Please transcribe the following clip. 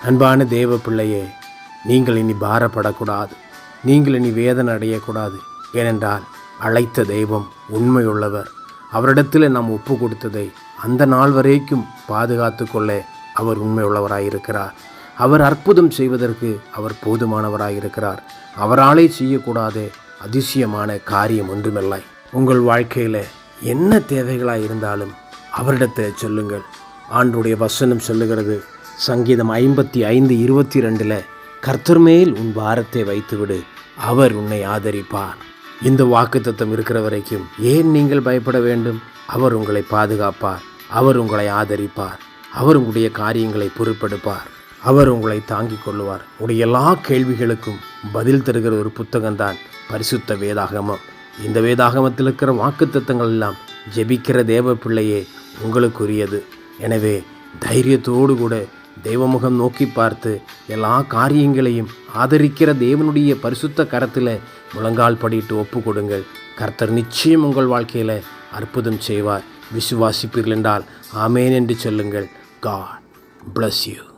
அன்பான தேவ பிள்ளையே, நீங்கள் இனி பாரப்படக்கூடாது. நீங்கள் இனி வேதனை அடையக்கூடாது. ஏனென்றால் அழைத்த தெய்வம் உண்மையுள்ளவர். அவரிடத்தில் நாம் ஒப்பு கொடுத்ததை அந்த நாள் வரைக்கும் பாதுகாத்து கொள்ள அவர் உண்மையுள்ளவராயிருக்கிறார். அவர் அற்புதம் செய்வதற்கு அவர் போதுமானவராயிருக்கிறார். அவராலே செய்யக்கூடாத அதிசயமான காரியம் ஒன்றுமில்லை. உங்கள் வாழ்க்கையில் என்ன தேவைகளாக இருந்தாலும் அவரிடத்தில் சொல்லுங்கள். ஆண்டவருடைய வசனம் சொல்லுகிறது, சங்கீதம் 55:22 கர்த்தர் மேல் உன் பாரத்தை வைத்துவிடு, அவர் உன்னை ஆதரிப்பார். இந்த வாக்குத்தத்தம் இருக்கிற வரைக்கும் ஏன் நீங்கள் பயப்பட வேண்டும்? அவர் உங்களை பாதுகாப்பார், அவர் உங்களை ஆதரிப்பார், அவர் உங்களுடைய காரியங்களை பொறுப்பெடுப்பார், அவர் உங்களை தாங்கிக் கொள்ளுவார். உடைய எல்லா கேள்விகளுக்கும் பதில் தருகிற ஒரு புத்தகம்தான் பரிசுத்த வேதாகமம். இந்த வேதாகமத்தில் இருக்கிற வாக்குத்தத்தங்கள் எல்லாம் ஜெபிக்கிற தேவ பிள்ளையே உங்களுக்குரியது. எனவே தைரியத்தோடு கூட தெய்வமுகம் நோக்கி பார்த்து எல்லா காரியங்களையும் ஆதரிக்கிற தேவனுடைய பரிசுத்த கரத்தில் முழங்கால் படிட்டு ஒப்பு கொடுங்கள். கர்த்தர் நிச்சயம் உங்கள் வாழ்க்கையில் அற்புதம் செய்வார். விசுவாசிப்பீர்கள் என்றால் ஆமேன் என்று சொல்லுங்கள். God bless you.